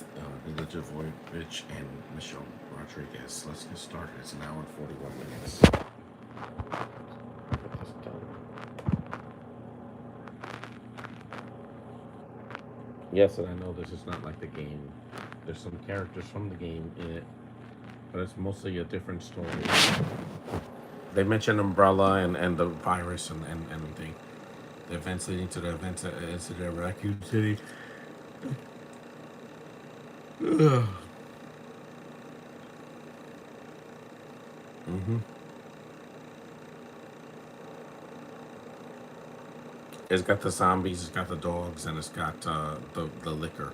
with Mila Jovovich and Michelle Rodriguez. Let's get started. It's an hour and 41 minutes. Get this done. Yes, and I know this is not like the game. There's some characters from the game in it, but it's mostly a different story. They mention Umbrella and the virus and the events leading to the events incident of Raccoon City. Mm-hmm. It's got the zombies, it's got the dogs, and it's got the liquor.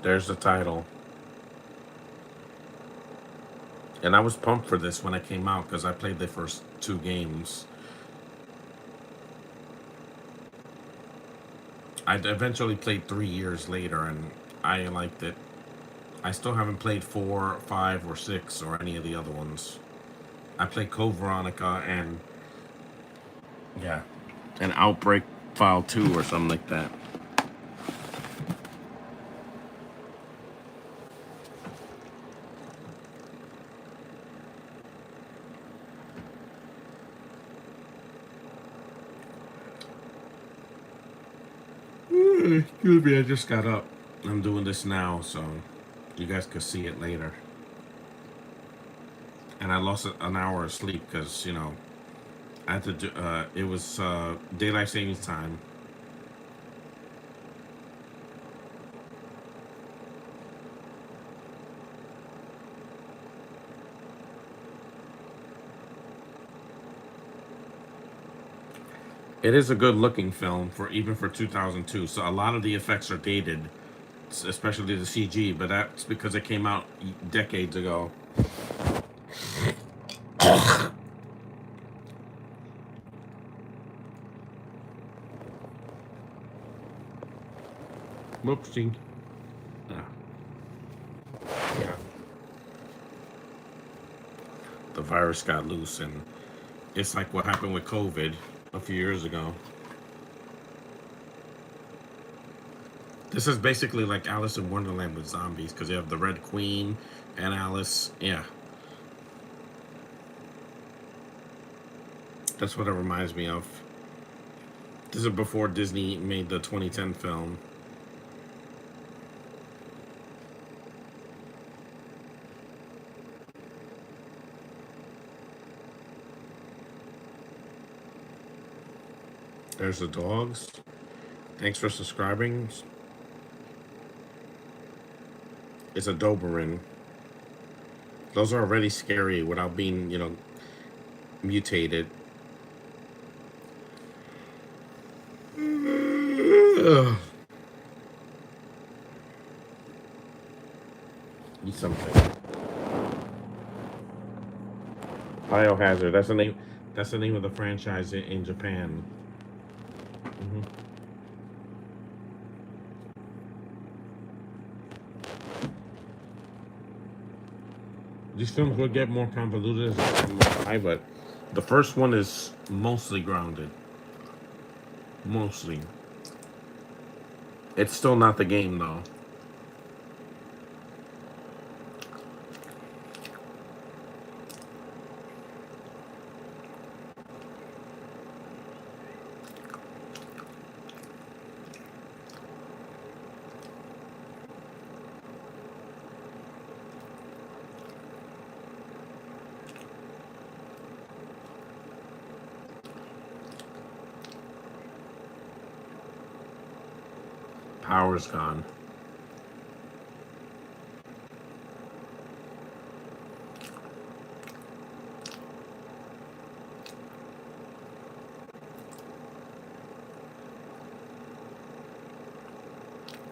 There's the title. And I was pumped for this when it came out because I played the first two games. I eventually played 3 years later, and I liked it. I still haven't played 4, 5, or 6, or any of the other ones. I played Code Veronica and yeah, an Outbreak File 2 or something like that. Excuse me, I just got up. I'm doing this now, so you guys could see it later. And I lost an hour of sleep because, I had to do, it was daylight savings time. It is a good looking film for even for 2002. So a lot of the effects are dated, especially the CG, but that's because it came out decades ago. Whoopsie. Yeah. Yeah. The virus got loose, and it's like what happened with COVID a few years ago. This is basically like Alice in Wonderland with zombies because you have the Red Queen and Alice. Yeah, that's what it reminds me of. This is before Disney made the 2010 film. There's the dogs. Thanks for subscribing. It's a Doberman. Those are already scary without being, mutated. Ugh. Eat something. Biohazard. That's the name. That's the name of the franchise in Japan. Hmm. These films will get more convoluted as time goes by, but the first one is mostly grounded. Mostly. It's still not the game though. Power's gone.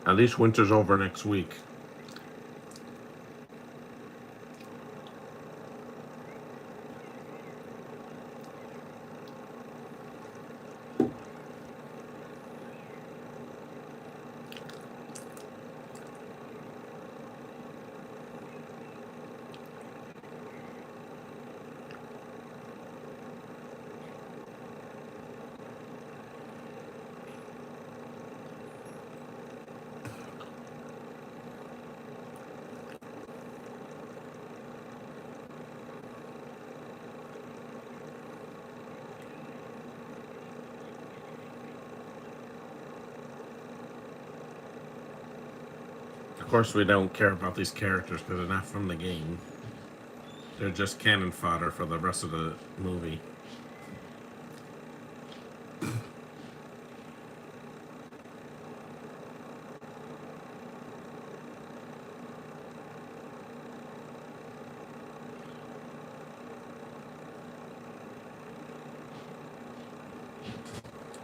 At least winter's over next week. Of course, we don't care about these characters because they're not from the game. They're just cannon fodder for the rest of the movie.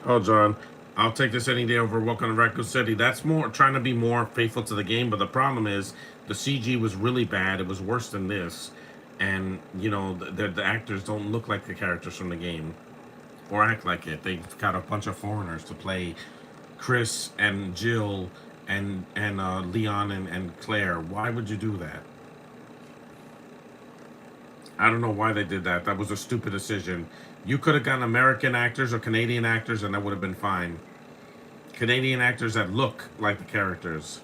Oh, John, I'll take this any day over Welcome to Raccoon City. That's more trying to be more faithful to the game, but the problem is the CG was really bad. It was worse than this, and you know the actors don't look like the characters from the game or act like it. They've got a bunch of foreigners to play Chris and Jill and Leon and Claire. Why would you do that? I don't know why they did that. That was a stupid decision. You could have gotten American actors or Canadian actors, and that would have been fine. Canadian actors that look like the characters.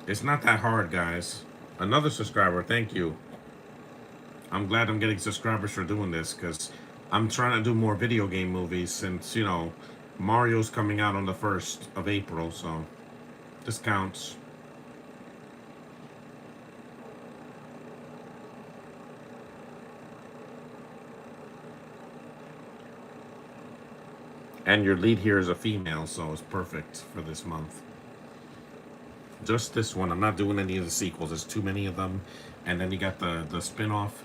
It's not that hard, guys. Another subscriber, thank you. I'm glad I'm getting subscribers for doing this because I'm trying to do more video game movies since, you know, Mario's coming out on the 1st of April, so this counts. And your lead here is a female, so it's perfect for this month. Just this one. I'm not doing any of the sequels. There's too many of them. And then you got the spin-off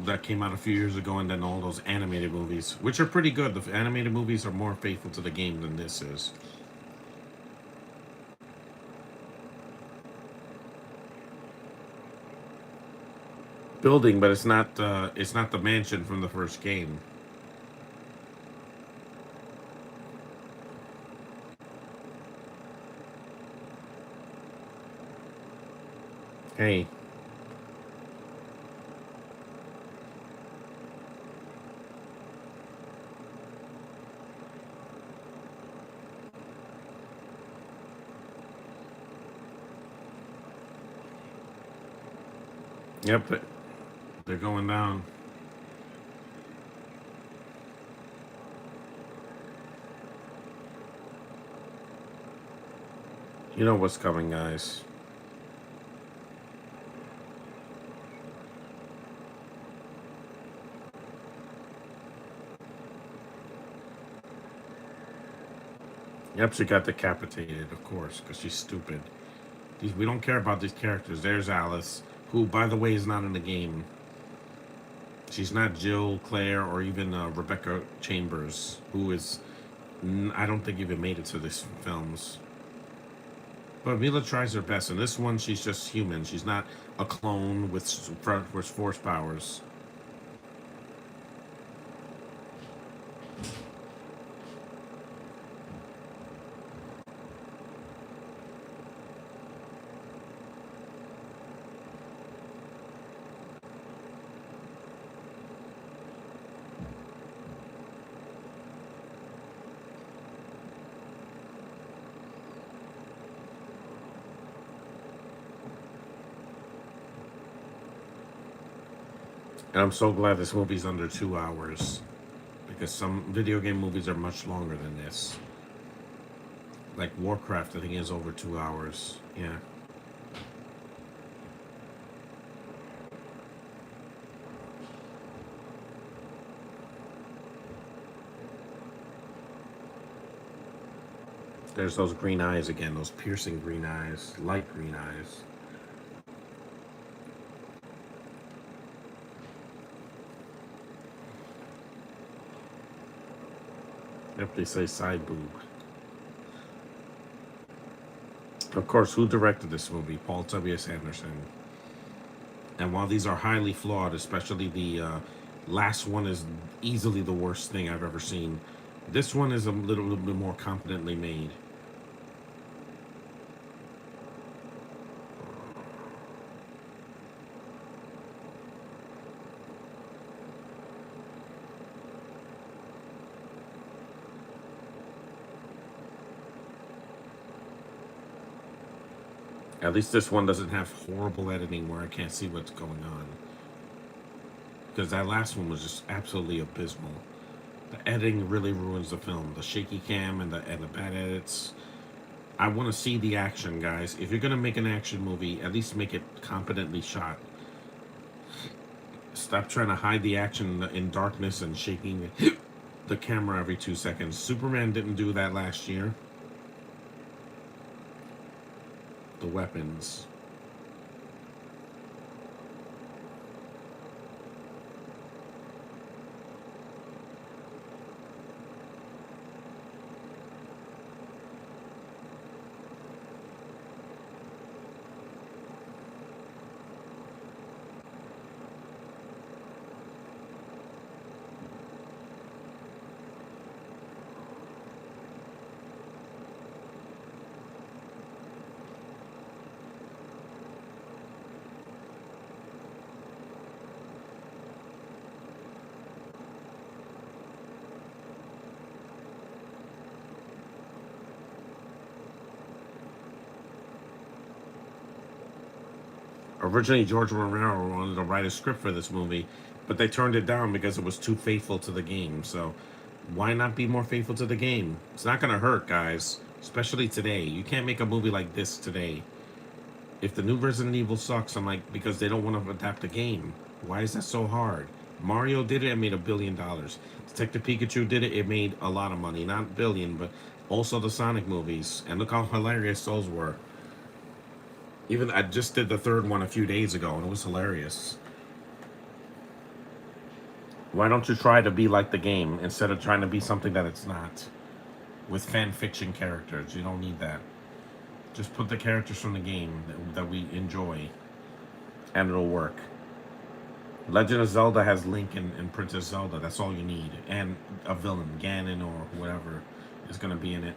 that came out a few years ago, and then all those animated movies, which are pretty good. The animated movies are more faithful to the game than this is. Building, but it's not the mansion from the first game. Hey. Yep, they're going down. You know what's coming, guys. Yep, she got decapitated, of course, because she's stupid. We don't care about these characters. There's Alice, who, by the way, is not in the game. She's not Jill, Claire, or even Rebecca Chambers, who is, I don't think even made it to this films. But Mila tries her best. In this one, she's just human. She's not a clone with force powers. And I'm so glad this movie's under 2 hours. Because some video game movies are much longer than this. Like Warcraft, I think, is over 2 hours. Yeah. There's those green eyes again, those piercing green eyes, light green eyes. Yep, they say side boob. Of course, who directed this movie? Paul W.S. Anderson. And while these are highly flawed, especially the last one is easily the worst thing I've ever seen, this one is a little bit more competently made. At least this one doesn't have horrible editing where I can't see what's going on. Because that last one was just absolutely abysmal. The editing really ruins the film. The shaky cam and the bad edits. I want to see the action, guys. If you're gonna make an action movie, at least make it competently shot. Stop trying to hide the action in darkness and shaking the camera every 2 seconds. Superman didn't do that last year. The weapons. Originally, George Romero wanted to write a script for this movie, but they turned it down because it was too faithful to the game. So, why not be more faithful to the game? It's not going to hurt, guys. Especially today. You can't make a movie like this today. If the new Resident Evil sucks, I'm like, because they don't want to adapt the game. Why is that so hard? Mario did it, it made $1 billion. Detective Pikachu did it, it made a lot of money. Not billion, but also the Sonic movies. And look how hilarious those were. Even I just did the third one a few days ago, and it was hilarious. Why don't you try to be like the game instead of trying to be something that it's not? With fan fiction characters, you don't need that. Just put the characters from the game that we enjoy, and it'll work. Legend of Zelda has Link and Princess Zelda. That's all you need, and a villain, Ganon or whoever is gonna be in it.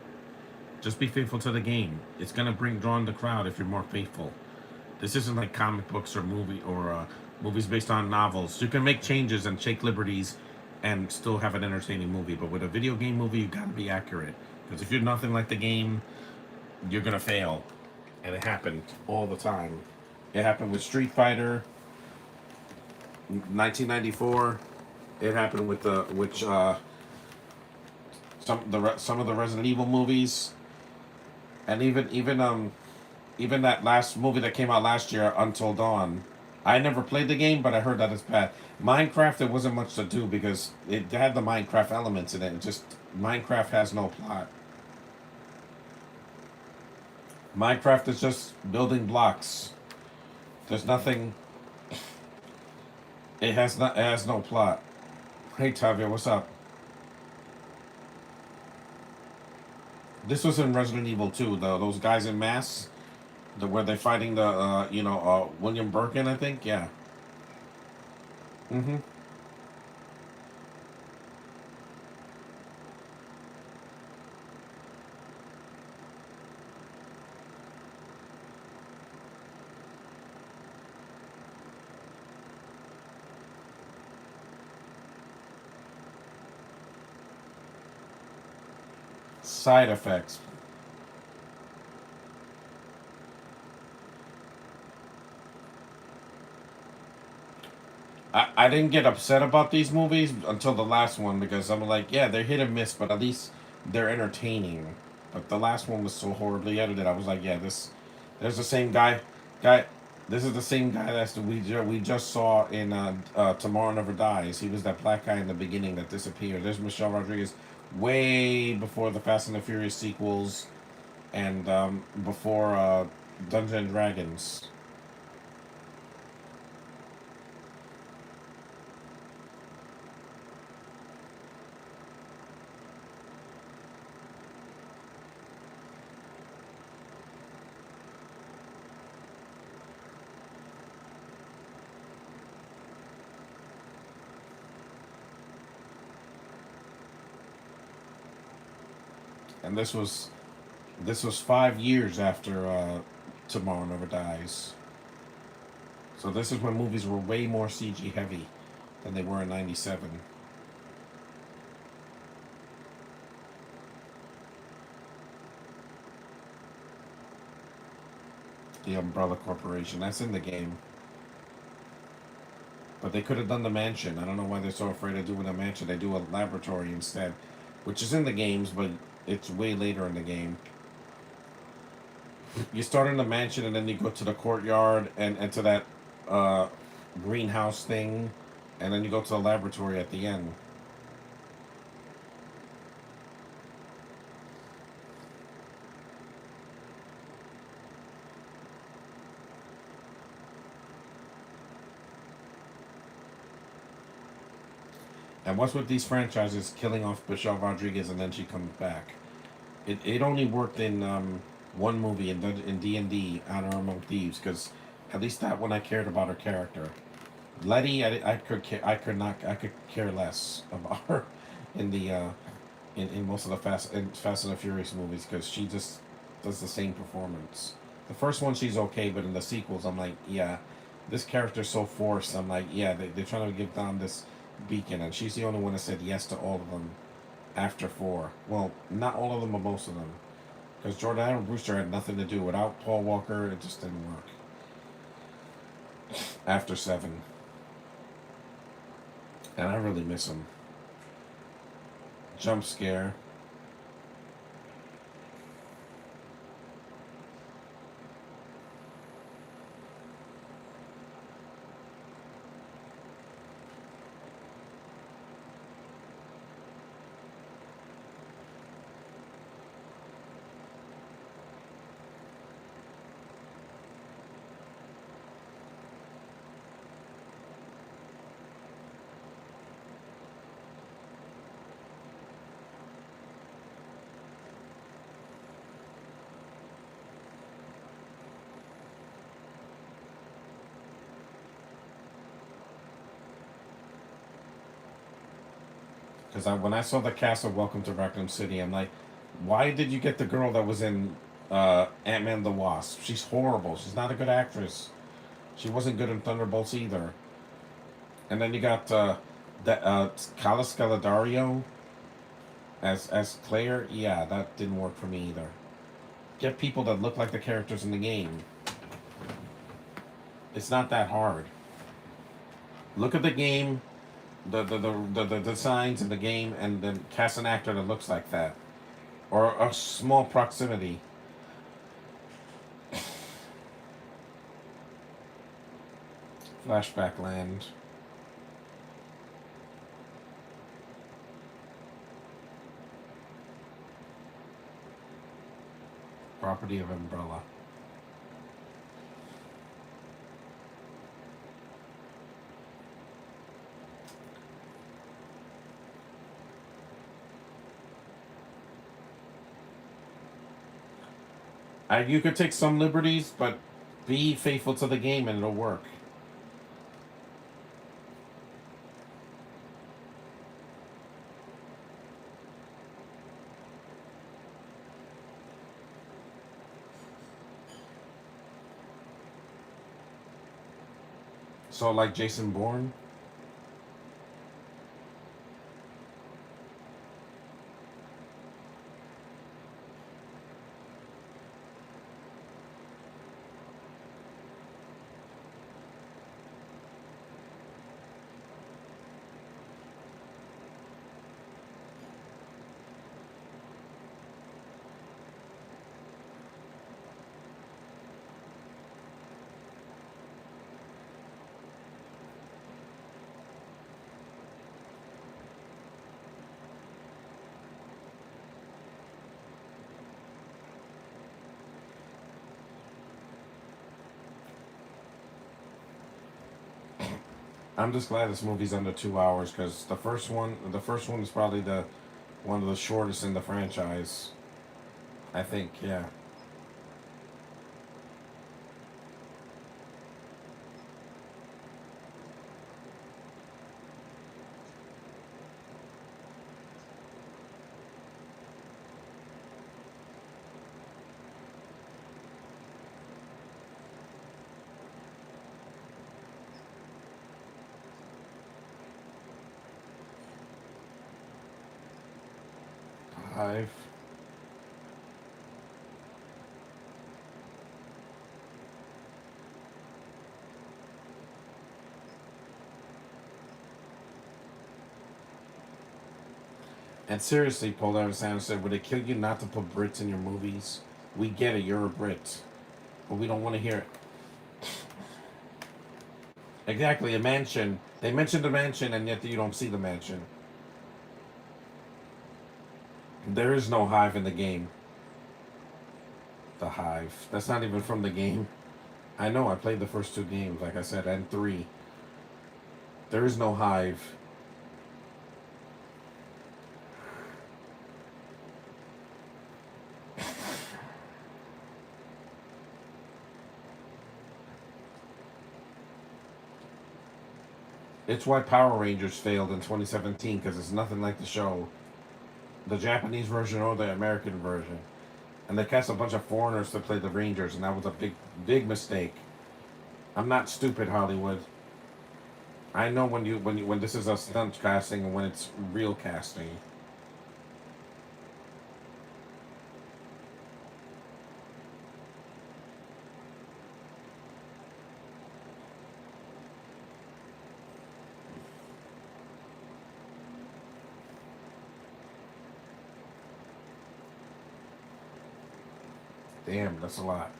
Just be faithful to the game. It's gonna bring draw in the crowd if you're more faithful. This isn't like comic books or movies based on novels. You can make changes and take liberties, and still have an entertaining movie. But with a video game movie, you gotta be accurate. Because if you're nothing like the game, you're gonna fail. And it happened all the time. It happened with Street Fighter, 1994. It happened with some of the Resident Evil movies, and even that last movie that came out last year, Until Dawn. I never played the game, but I heard that it's bad. Minecraft, there wasn't much to do because it had the Minecraft elements in it. It just Minecraft has no plot. Minecraft is just building blocks. There's nothing. It has not. It has no plot. Hey Tavia, what's up? This was in Resident Evil 2. Those guys in mass, where they're fighting the William Birkin, I think. Yeah. Mm-hmm. Side effects. I didn't get upset about these movies until the last one because I'm like, yeah, they're hit and miss, but at least they're entertaining. But the last one was so horribly edited. I was like, yeah, there's the same guy. This is the same guy we just saw in Tomorrow Never Dies. He was that black guy in the beginning that disappeared. There's Michelle Rodriguez, way before the Fast and the Furious sequels, and before Dungeons and Dragons. And this was 5 years after Tomorrow Never Dies. So this is when movies were way more CG heavy than they were in '97. The Umbrella Corporation. That's in the game. But they could have done the mansion. I don't know why they're so afraid of doing a mansion. They do a laboratory instead, which is in the games, but it's way later in the game. You start in the mansion and then you go to the courtyard and to that uh, greenhouse thing, and then you go to the laboratory at the end. And what's with these franchises killing off Michelle Rodriguez and then she comes back? It only worked in one movie in D&D Honor Among Thieves because at least that one I cared about her character. Letty, I could not I could care less about her in the in most of the Fast and the Furious movies because she just does the same performance. The first one she's okay, but in the sequels I'm like, yeah, this character's so forced. I'm like, yeah, they're trying to give Dom this beacon, and she's the only one that said yes to all of them after four. Well, not all of them, but most of them. Because Jordana Brewster had nothing to do. Without Paul Walker, it just didn't work. After seven. And I really miss him. Jump scare. Because when I saw the cast of Welcome to Raccoon City, I'm like, why did you get the girl that was in Ant Man the Wasp? She's horrible. She's not a good actress. She wasn't good in Thunderbolts either. And then you got Cala Scaladario as Claire. Yeah, that didn't work for me either. Get people that look like the characters in the game. It's not that hard. Look at the game, the designs in the game, and then cast an actor that looks like that, or a small proximity. Flashback Land. Property of Umbrella. You could take some liberties, but be faithful to the game and it'll work. So, like Jason Bourne. I'm just glad this movie's under 2 hours because the first one is probably the one of the shortest in the franchise. I think, yeah. 5. And seriously, Paul Alexander said, would it kill you not to put Brits in your movies? We get it, you're a Brit. but we don't want to hear it. Exactly, a mansion. They mentioned a mansion, and yet you don't see the mansion. There is no hive in the game. The hive. That's not even from the game. I know, I played the first two games, like I said, and three. There is no hive. It's why Power Rangers failed in 2017, because it's nothing like the show. The Japanese version or the American version. And they cast a bunch of foreigners to play the Rangers, and that was a big, big mistake. I'm not stupid, Hollywood. I know when this is a stunt casting and when it's real casting. Damn, that's a lot.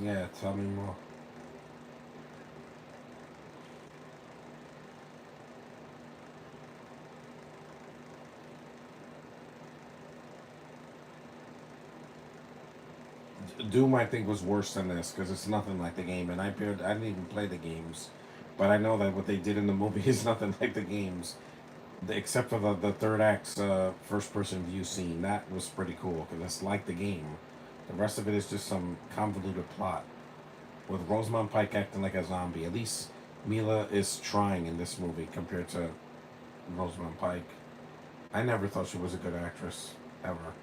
Yeah, tell me more. Doom, I think, was worse than this because it's nothing like the game, and I didn't even play the games, but I know that what they did in the movie is nothing like the games, except for the third act's first person view scene. That was pretty cool because it's like the game. The rest of it is just some convoluted plot with Rosamund Pike acting like a zombie. At least Mila is trying in this movie compared to Rosamund Pike. I never thought she was a good actress ever.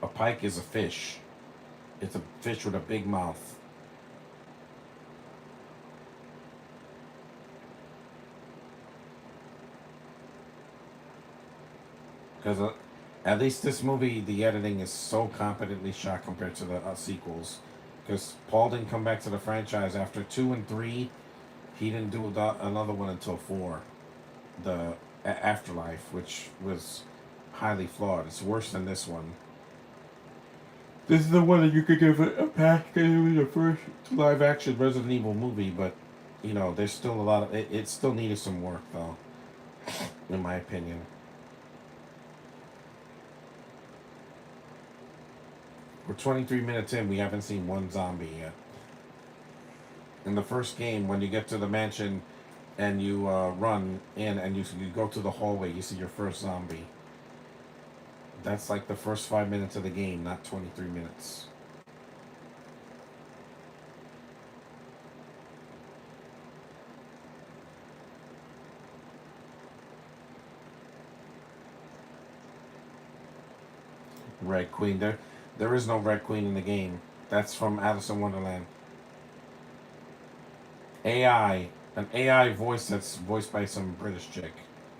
A pike is a fish. It's a fish with a big mouth. Because at least this movie, the editing is so competently shot compared to the sequels. Because Paul didn't come back to the franchise after 2 and 3. He didn't do another one until 4. The Afterlife, which was highly flawed. It's worse than this one. This is the one that you could give a pass because it was the first live action Resident Evil movie, but you know, there's still a lot of it still needed some work though, in my opinion. We're 23 minutes in, we haven't seen one zombie yet. In the first game, when you get to the mansion and you run in and you go to the hallway, you see your first zombie. That's like the first 5 minutes of the game, not 23 minutes. Red Queen. There is no Red Queen in the game. That's from Alice in Wonderland. AI. An AI voice that's voiced by some British chick.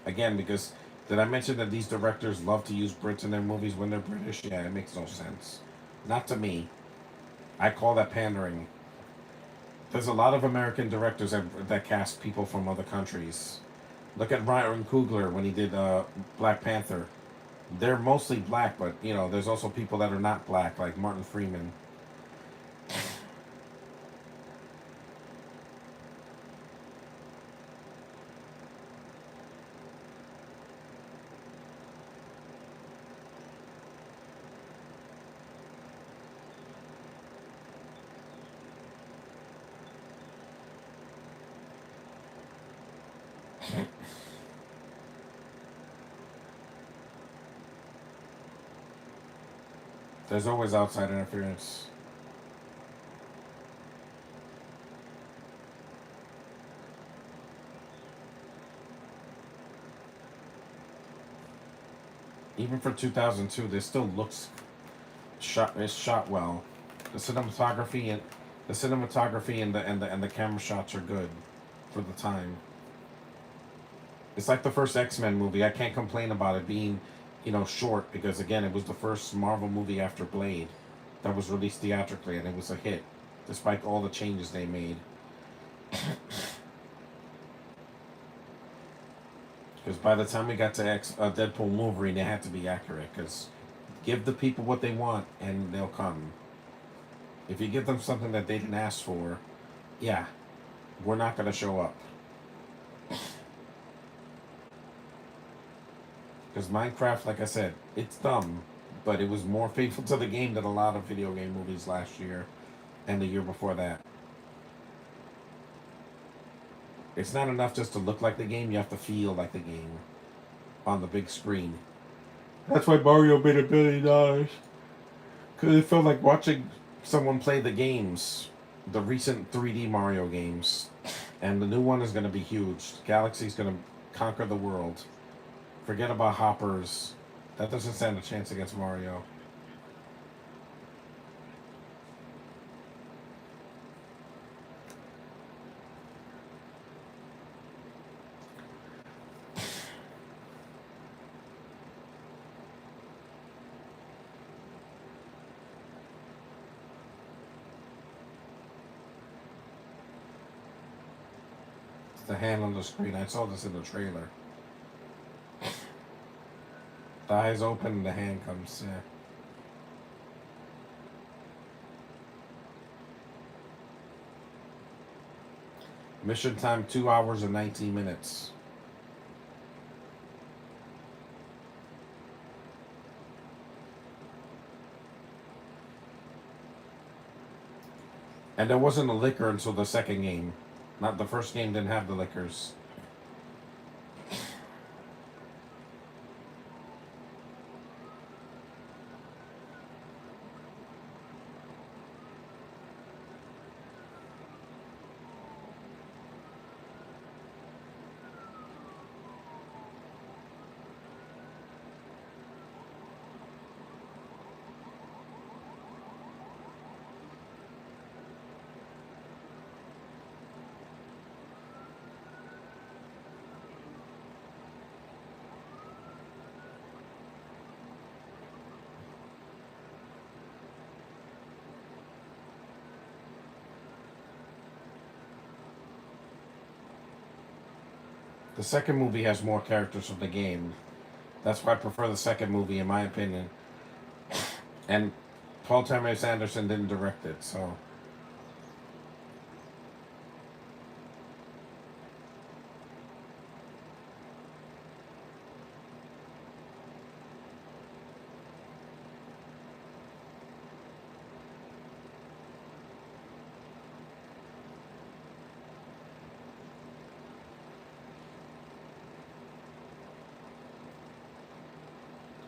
Again, because did I mention that these directors love to use Brits in their movies when they're British? Yeah, it makes no sense. Not to me. I call that pandering. There's a lot of American directors that cast people from other countries. Look at Ryan Coogler when he did Black Panther. They're mostly black, but you know, there's also people that are not black, like Martin Freeman. There's always outside interference. Even for 2002, this still looks shot. It's shot well. The cinematography and the camera shots are good for the time. It's like the first X-Men movie. I can't complain about it being, you know, short because again, it was the first Marvel movie after Blade that was released theatrically and it was a hit. despite all the changes they made. Because by the time we got to Deadpool Wolverine, they had to be accurate. Because give the people what they want, and they'll come. If you give them something that they didn't ask for, yeah, we're not going to show up. Because Minecraft, like I said, it's dumb, but it was more faithful to the game than a lot of video game movies last year and the year before that. It's not enough just to look like the game, you have to feel like the game on the big screen. That's why Mario made $1 billion. Because it felt like watching someone play the games, the recent 3D Mario games. And the new one is going to be huge. Galaxy's going to conquer the world. Forget about hoppers. That doesn't stand a chance against Mario. The hand on the screen. I saw this in the trailer. The eyes open and the hand comes. Yeah. Mission time 2 hours and 19 minutes. And there wasn't a liquor until the second game. Not the first game didn't have the liquors. The second movie has more characters from the game. That's why I prefer the second movie, in my opinion. And Paul Thomas Anderson didn't direct it, so.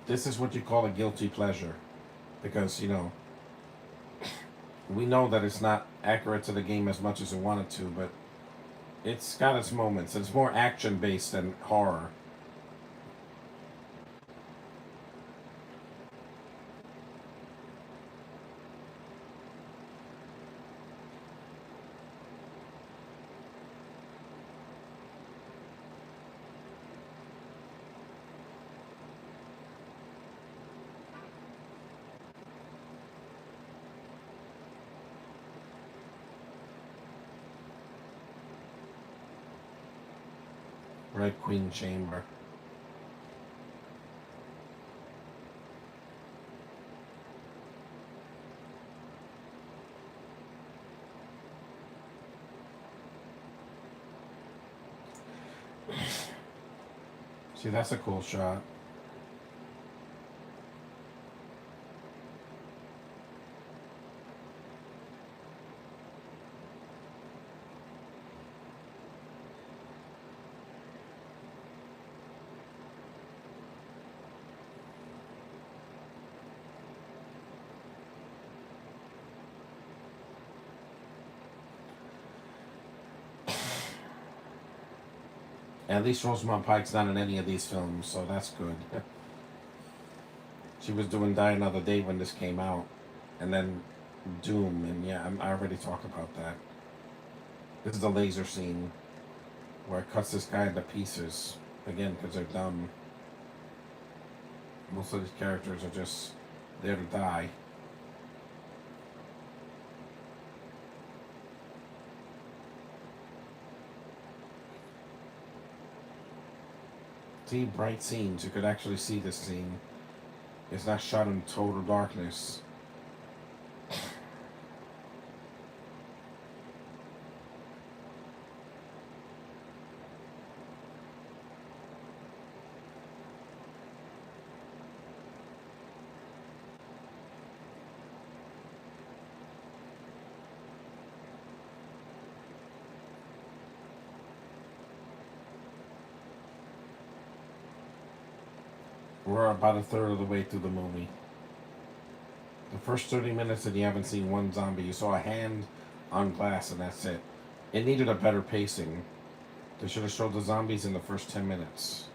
This is what you call a guilty pleasure. Because, we know that it's not accurate to the game as much as it wanted to, but it's got its moments. It's more action based than horror. Red Queen Chamber. See, that's a cool shot. At least Rosamund Pike's not in any of these films, so that's good. She was doing Die Another Day when this came out, and then Doom, and yeah, I already talked about that. This is the laser scene where it cuts this guy into pieces, again, because they're dumb. Most of these characters are just there to die. See, bright scenes. You could actually see this scene. It's not shot in total darkness. We're about a third of the way through the movie. The first 30 minutes and you haven't seen one zombie. You saw a hand on glass and that's it. It needed a better pacing. They should have showed the zombies in the first 10 minutes.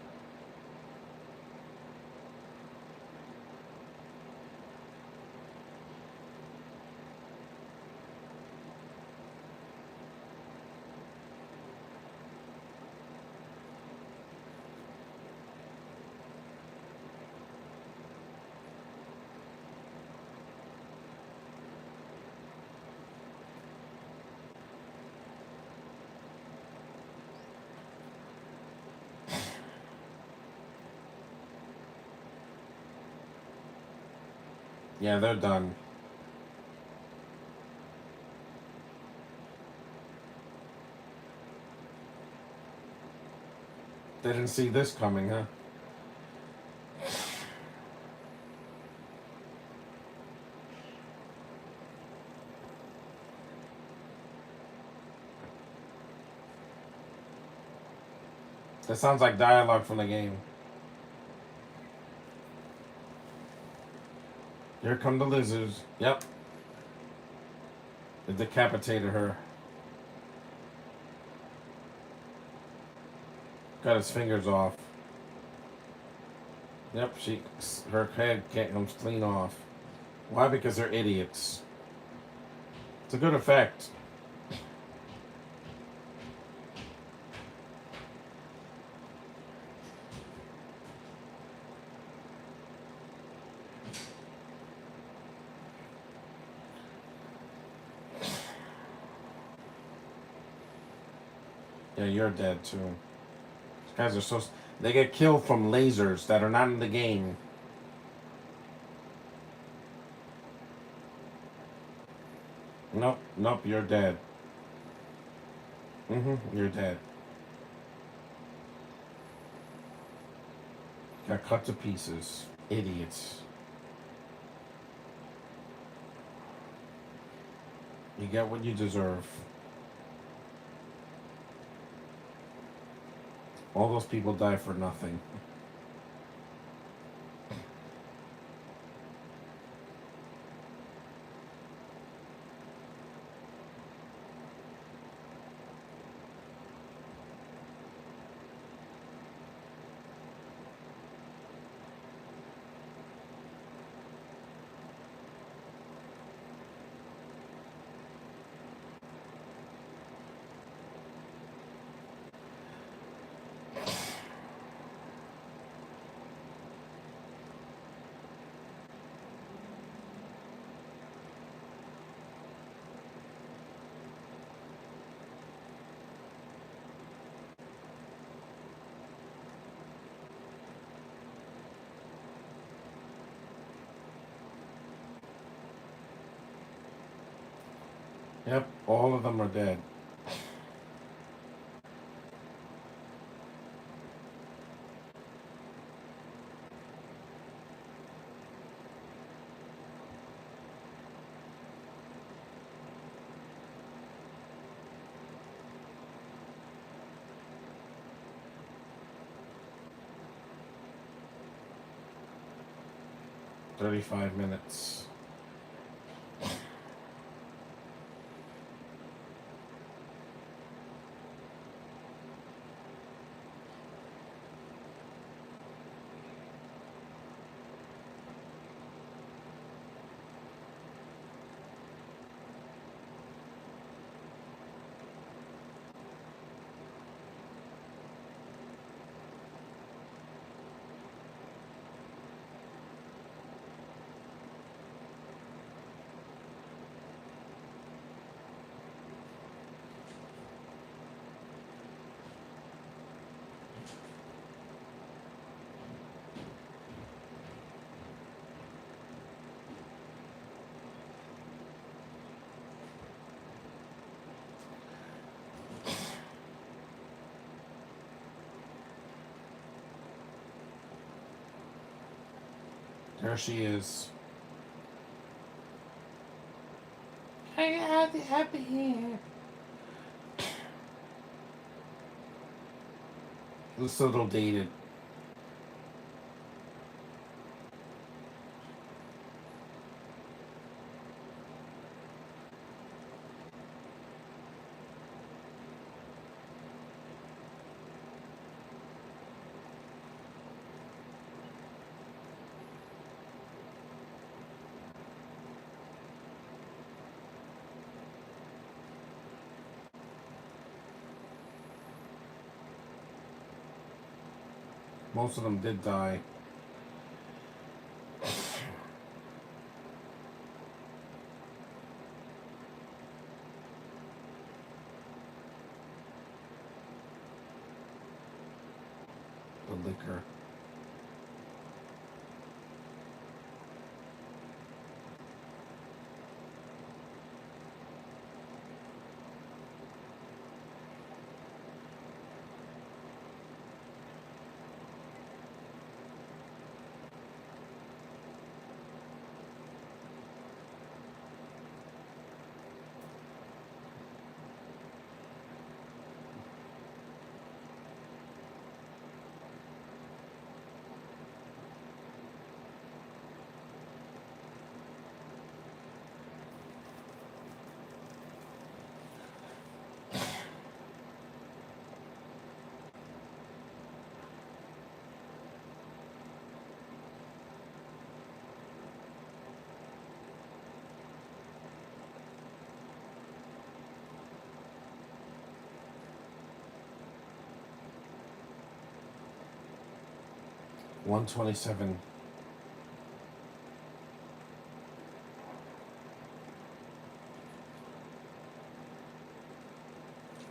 Yeah, they're done. They didn't see this coming, huh? That sounds like dialogue from the game. Here come the lizards. Yep. They decapitated her. Got his fingers off. Yep, her head comes clean off. Why? Because they're idiots. It's a good effect. Yeah, you're dead too. These guys are so. They get killed from lasers that are not in the game. Nope, nope, you're dead. You're dead. Got cut to pieces. Idiots. You get what you deserve. All those people die for nothing. Yep, all of them are dead. $35 minutes. Here she is. Hey, happy here. Looks a little dated. Most of them did die. The liquor. $127.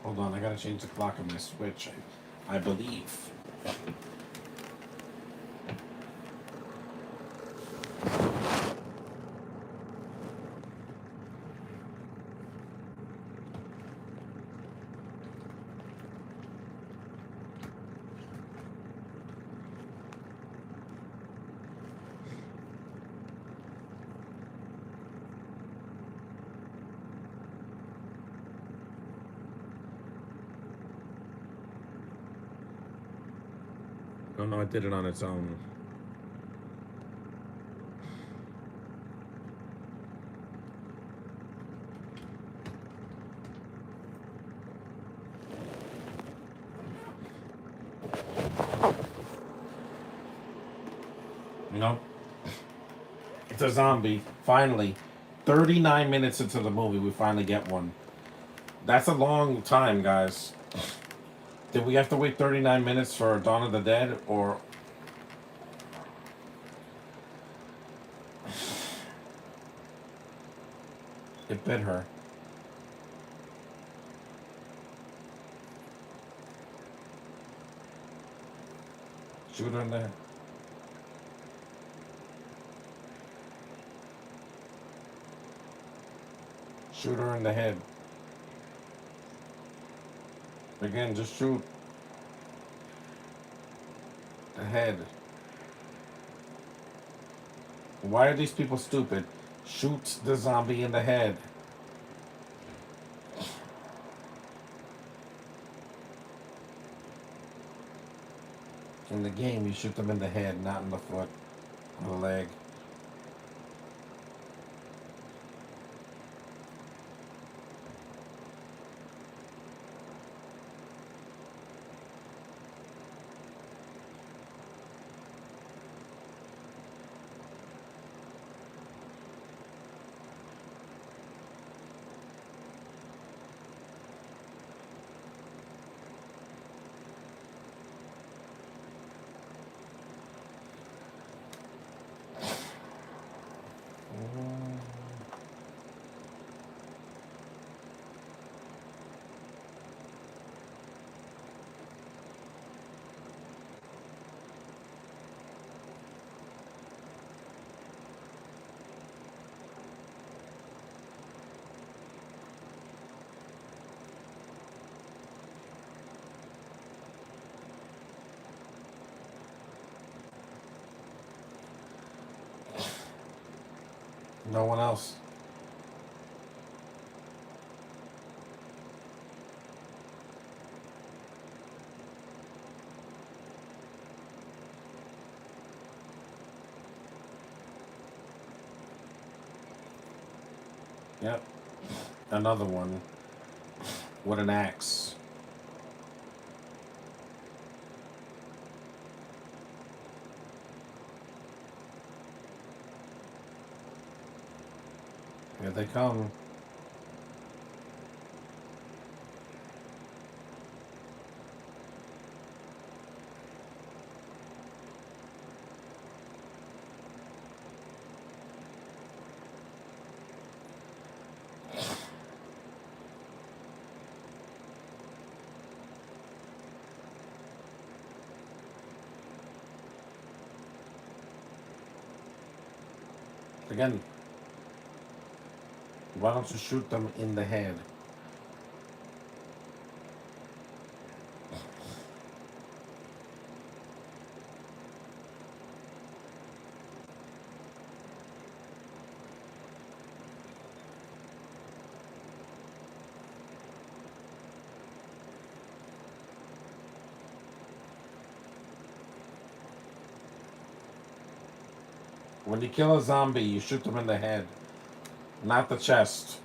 Hold on, I gotta change the clock on my Switch. I believe. Oh no, it did it on its own. Nope. It's a zombie. Finally. 39 minutes into the movie, we finally get one. That's a long time, guys. Did we have to wait 39 minutes for Dawn of the Dead, or... It bit her. Shoot her in the head. Shoot her in the head. Again, just shoot the head. Why are these people stupid? Shoot the zombie in the head. In the game, you shoot them in the head, not in the foot or the leg. no one else. Yep. Another one with an axe. Here they come. Again, why don't you shoot them in the head? When you kill a zombie, you shoot them in the head, not the chest.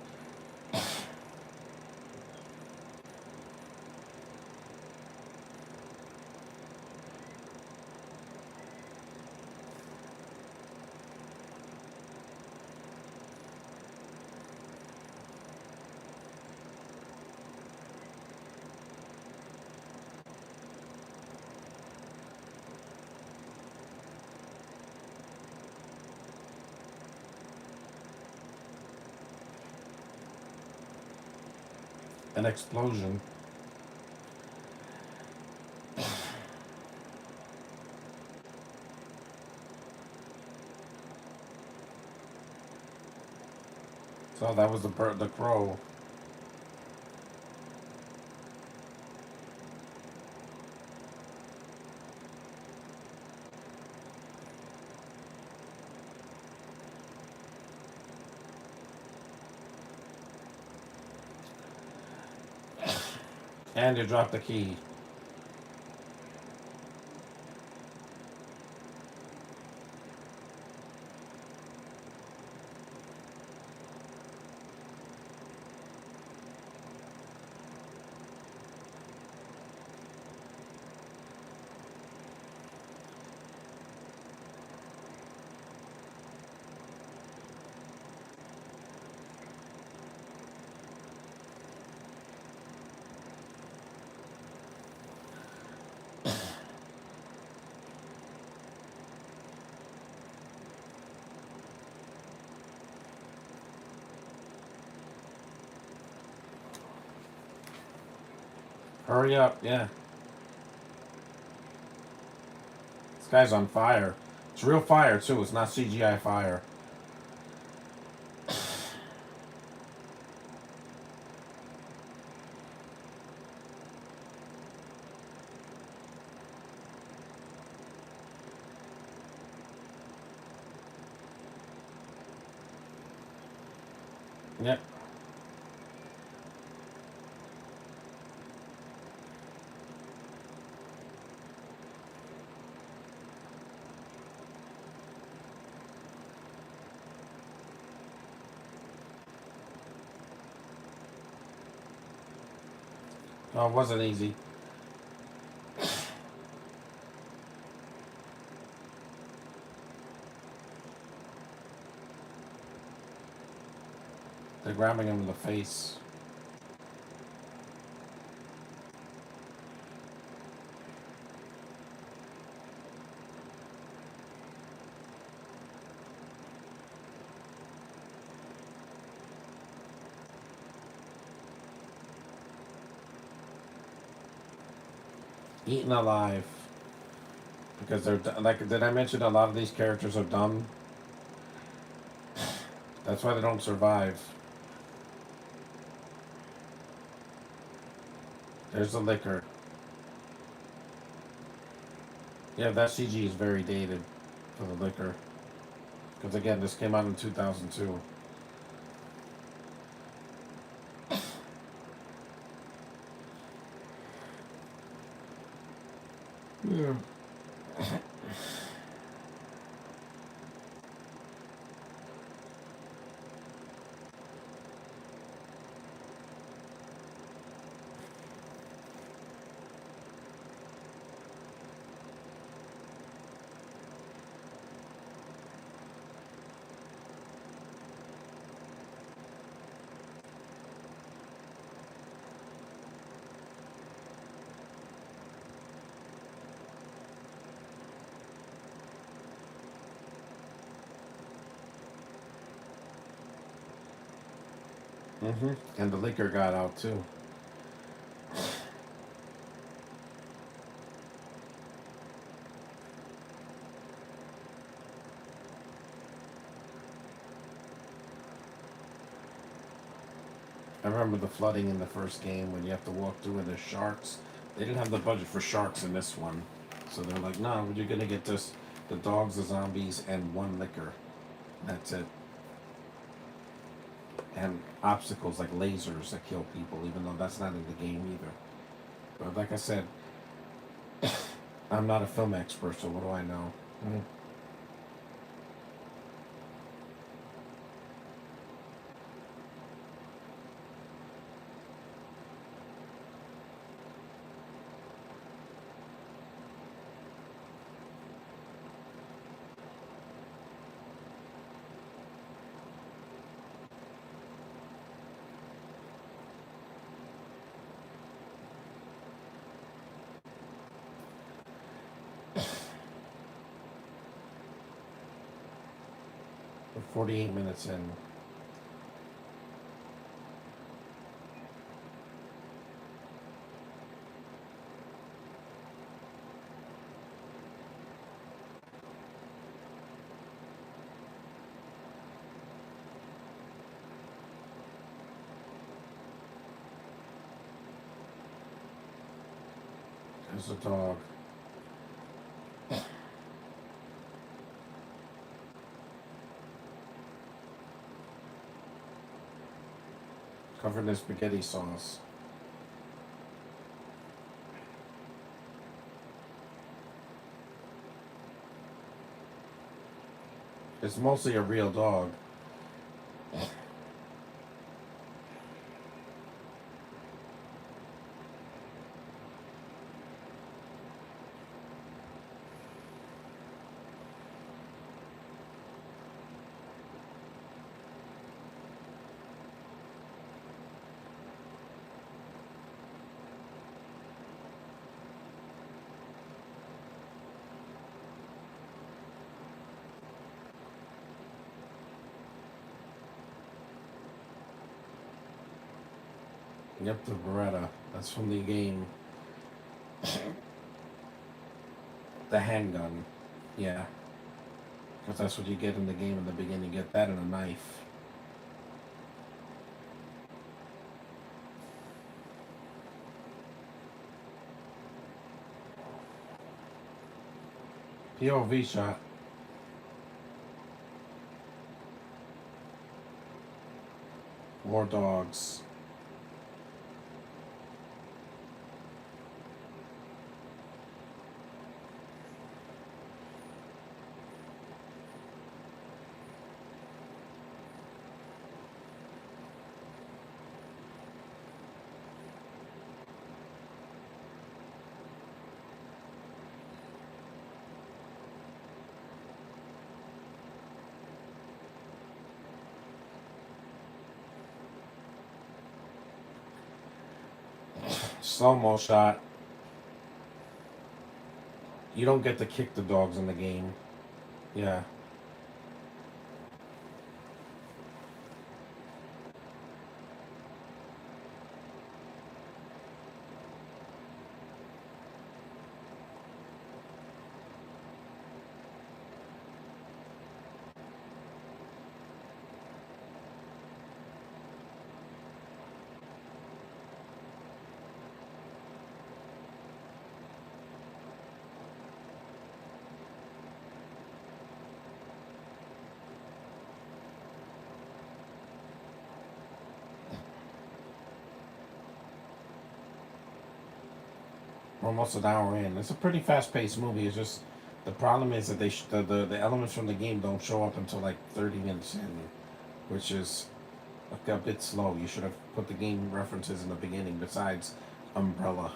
An explosion. So that was the bird, the crow. And you dropped the key. Hurry up, yeah. This guy's on fire. It's real fire, too. It's not CGI fire. Yep. No, it wasn't easy. They're grabbing him in the face. Eaten alive. Because they're, like, did I mention a lot of these characters are dumb? That's why they don't survive. There's the liquor. Yeah, that CG is very dated for the liquor. Because again, this came out in 2002. Yeah. And the liquor got out too. I remember the flooding in the first game when you have to walk through and there's sharks. They didn't have the budget for sharks in this one. So they're like, no, you're gonna get this the dogs, the zombies, and one liquor. That's it. And obstacles like lasers that kill people, even though that's not in the game either. But like I said, I'm not a film expert, so what do I know? 48 minutes in. There's a dog. Covered in spaghetti sauce. It's mostly a real dog. Yep, the Beretta. That's from the game. The handgun. Yeah. Because that's what you get in the game in the beginning. You get that and a knife. POV shot. More dogs. Slow mo shot. You don't get to kick the dogs in the game. Yeah. almost an hour in. It's a pretty fast-paced movie. It's just the problem is that the elements from the game don't show up until like 30 minutes in, which is like a bit slow. You should have put the game references in the beginning. Besides Umbrella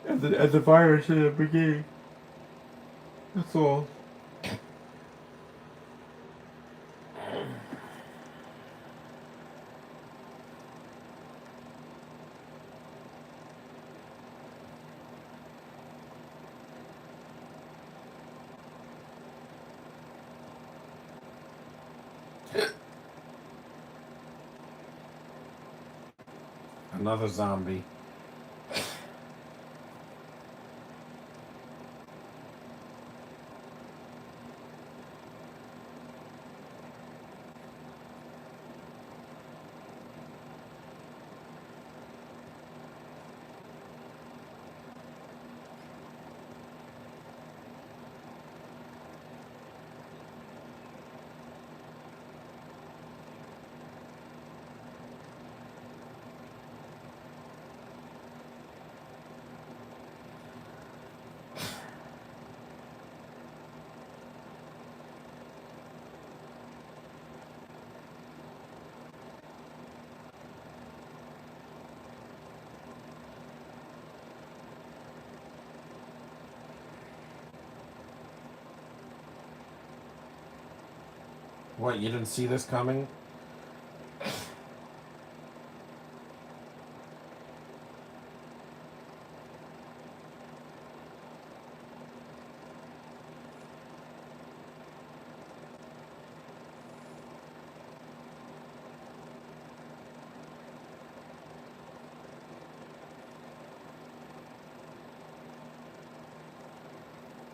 and the virus in the beginning. That's all. Another zombie. What, you didn't see this coming?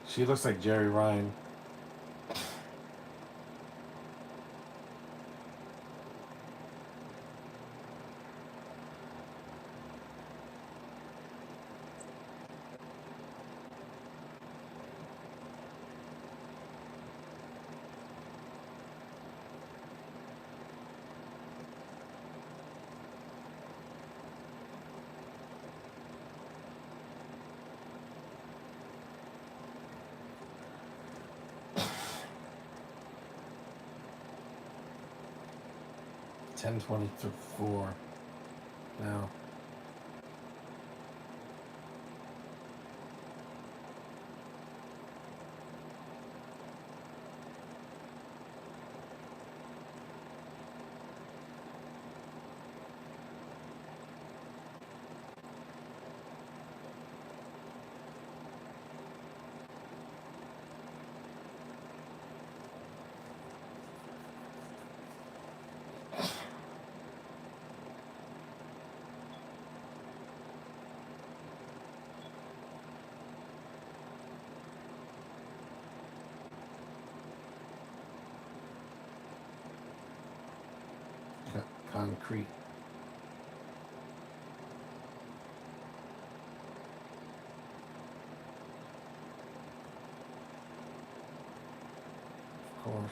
She looks like Jerry Ryan. Ten 24 now. Concrete. Of course.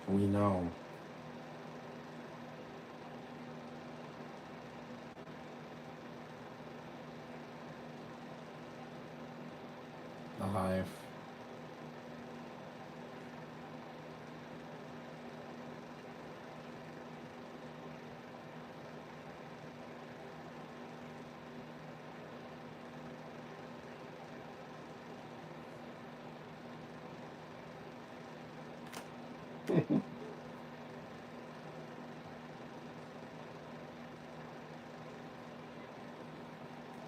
We know. The hive.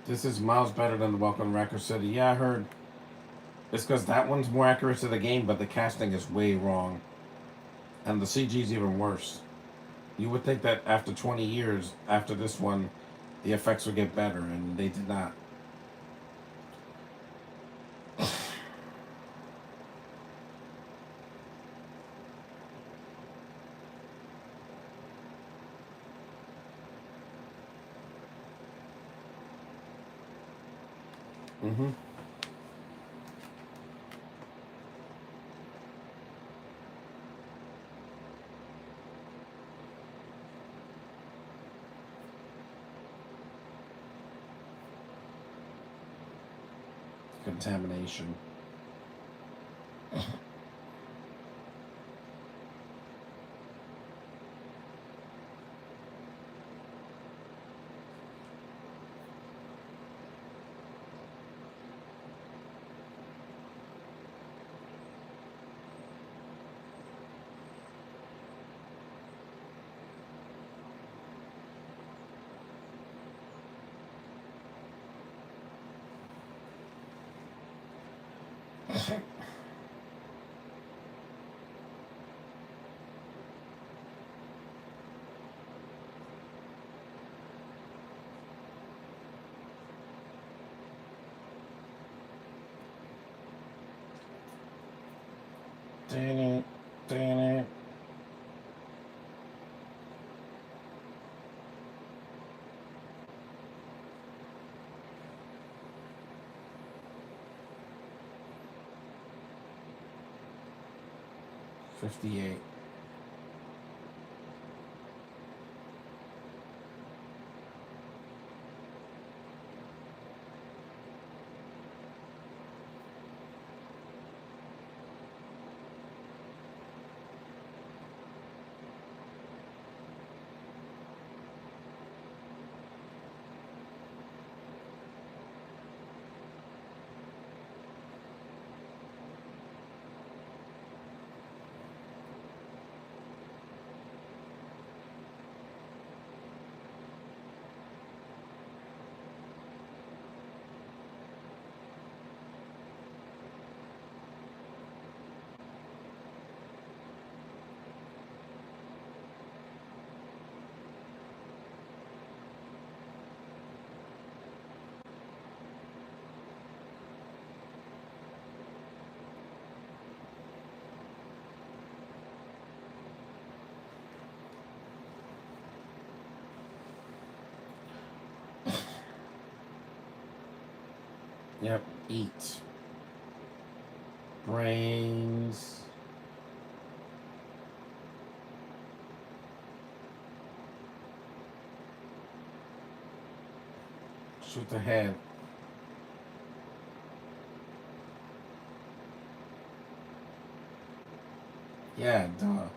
This is miles better than the Welcome to Raccoon City. Yeah, I heard. It's because that one's more accurate to the game, but the casting is way wrong. And the CG is even worse. You would think that after 20 years, after this one, the effects would get better, and they did not. Mm-hmm. Contamination. Dang it. Dang it. $58. Yep. Eat. Brains. Shoot the head. Yeah, duh.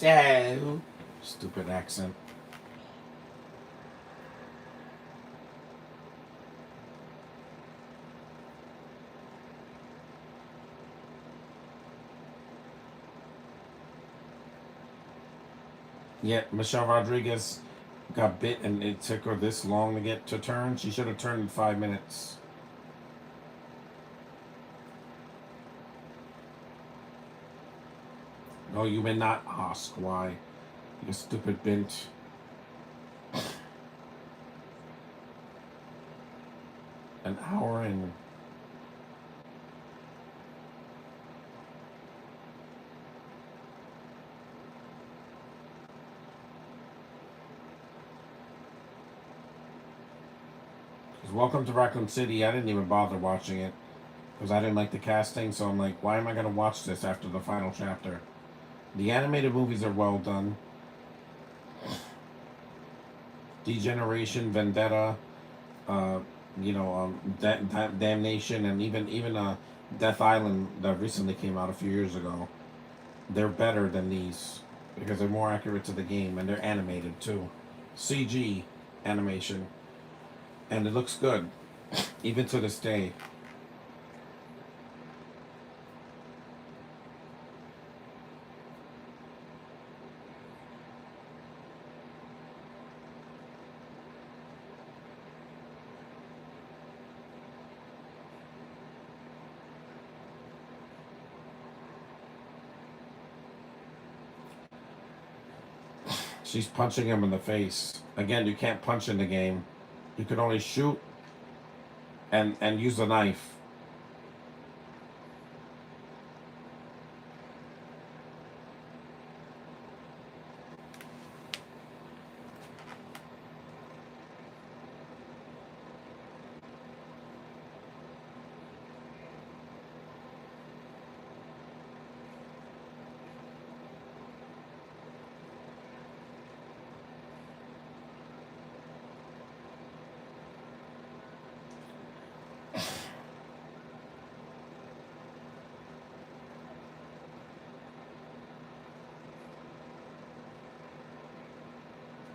So. Stupid accent. Yet Michelle Rodriguez got bit and it took her this long to get to turn. She should have turned in 5 minutes. No, you may not ask why. You stupid bint. An hour and. Welcome to Raccoon City. I didn't even bother watching it because I didn't like the casting. So I'm like, why am I going to watch this after the final chapter? The animated movies are well done. Degeneration, Vendetta, uh, Damnation, and even Death Island that recently came out a few years ago, they're better than these because they're more accurate to the game and they're animated too. CG animation, and it looks good even to this day. She's punching him in the face. Again, you can't punch in the game. You can only shoot and use a knife.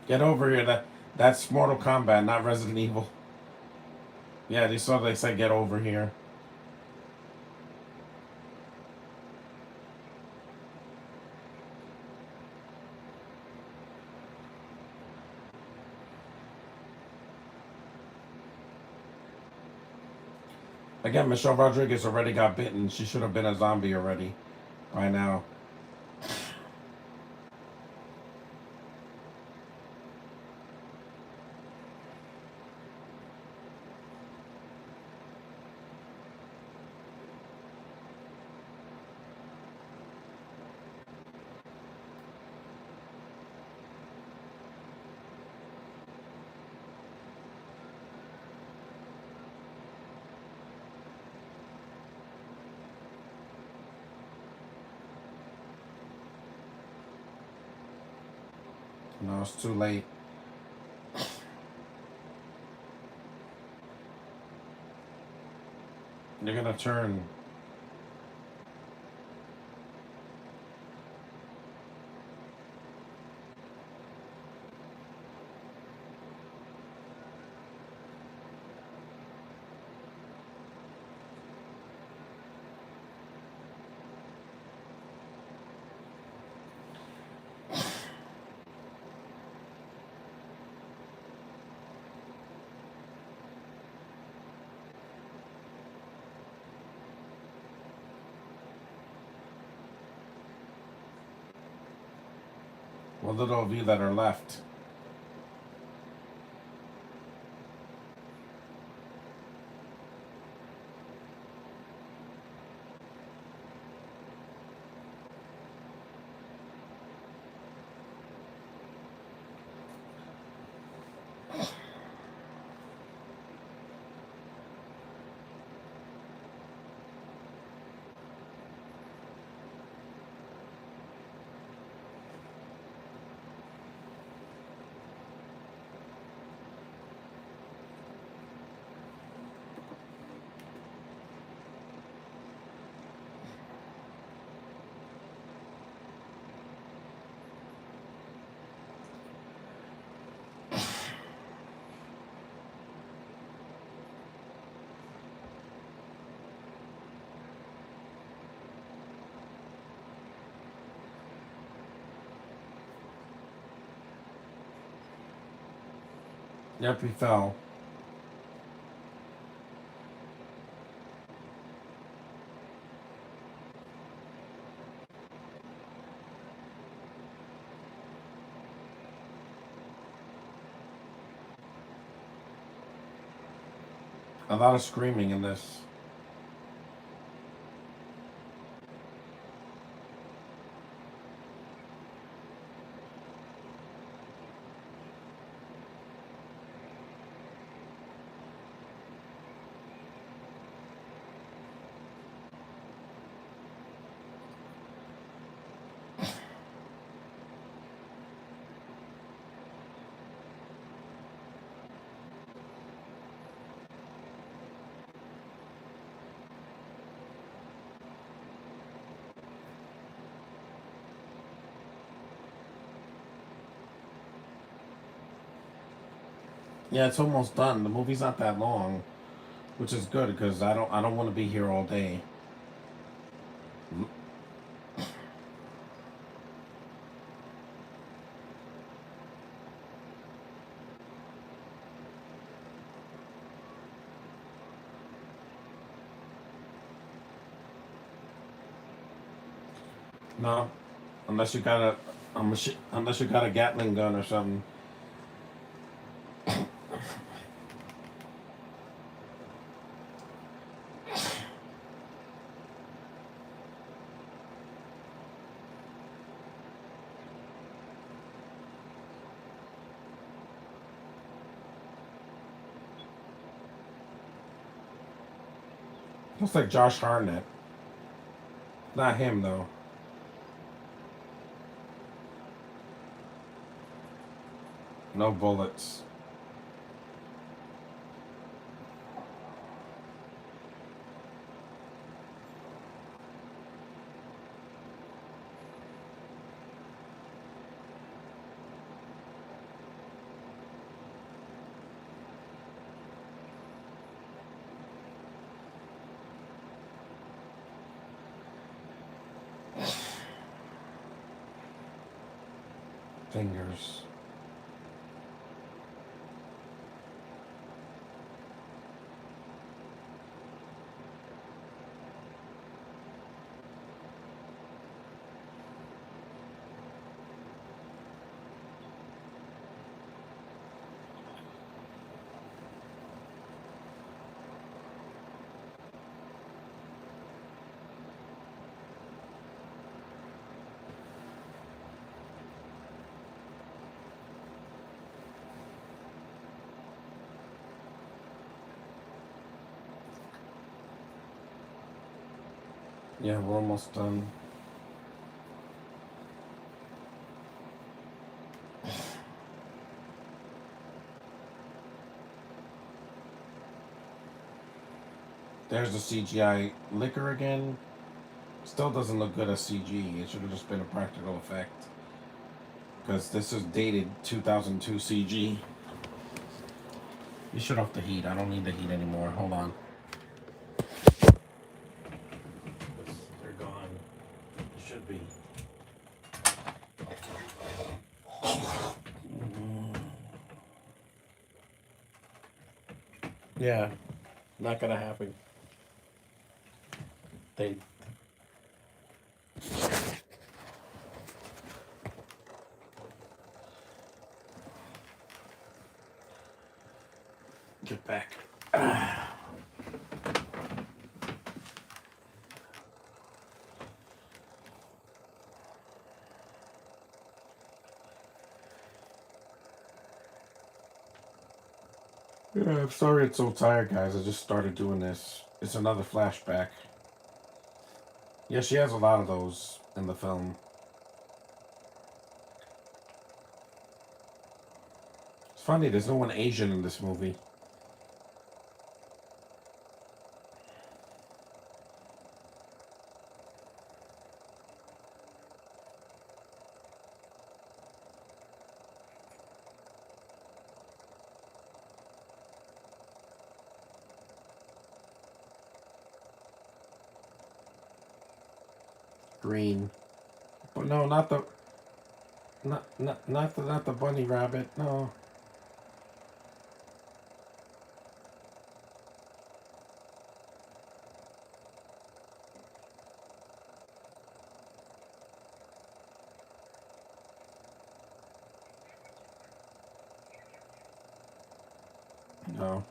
Get over here. That's Mortal Kombat, not Resident Evil. Yeah, they said get over here. Again, Michelle Rodriguez already got bitten. She should have been a zombie already by now. No, it's too late. You're gonna turn. What little of you that are left? Yep, he fell. A lot of screaming in this. Yeah, it's almost done. The movie's not that long, which is good because I don't want to be here all day. No, unless you got unless you got a Gatling gun or something. Looks like Josh Hartnett. Not him though. No bullets. Fingers. Yeah, we're almost done. There's the CGI liquor again. Still doesn't look good as CG. It should have just been a practical effect. Because this is dated 2002 CG. You shut off the heat. I don't need the heat anymore. Hold on. They're gone. It should be. Yeah, not gonna happen. They get back. Yeah, I'm sorry it's so tired, guys. I just started doing this. It's another flashback. Yeah, she has a lot of those in the film. It's funny, there's no one Asian in this movie. Green. But no, not the bunny rabbit. No. No.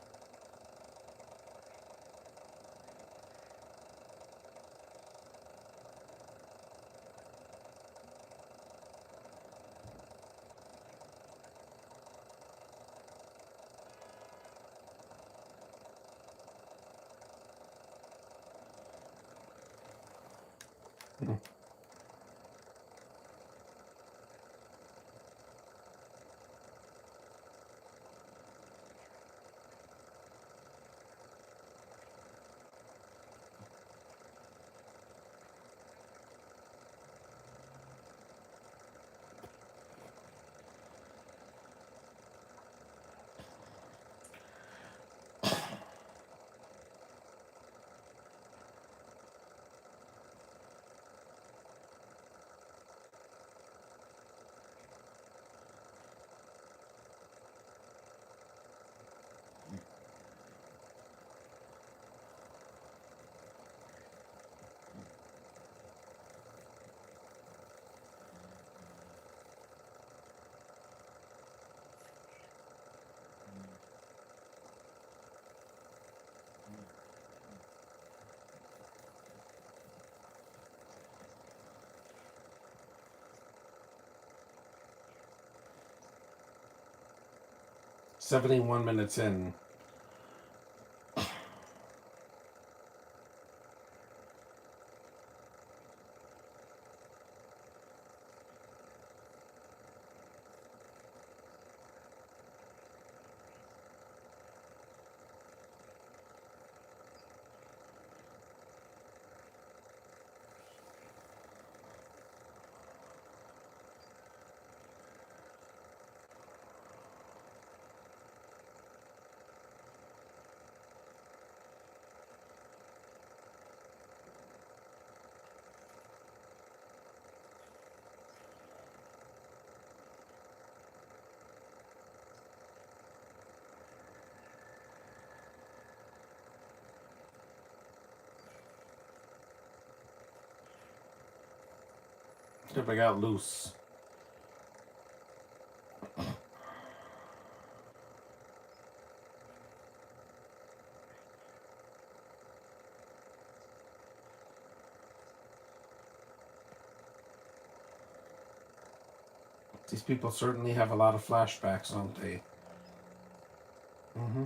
71 minutes in. If I got loose. These people certainly have a lot of flashbacks, don't they? Mm-hmm.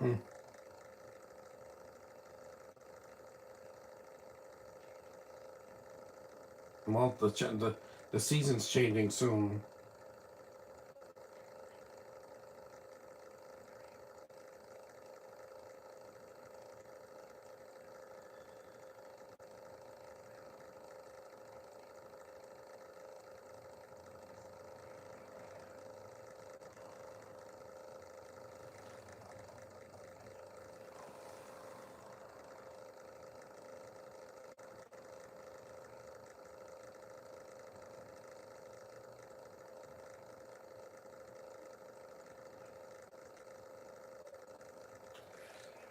Hmm. Well, the season's changing soon.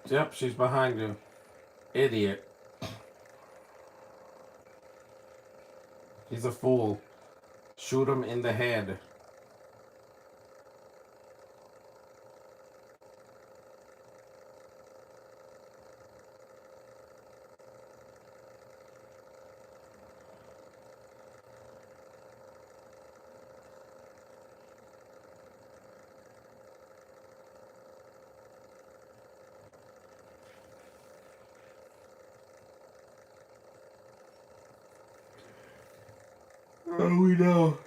Yep, she's behind you. Idiot. He's a fool. Shoot him in the head. Oh, we know.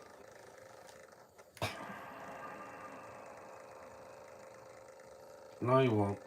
No, you won't.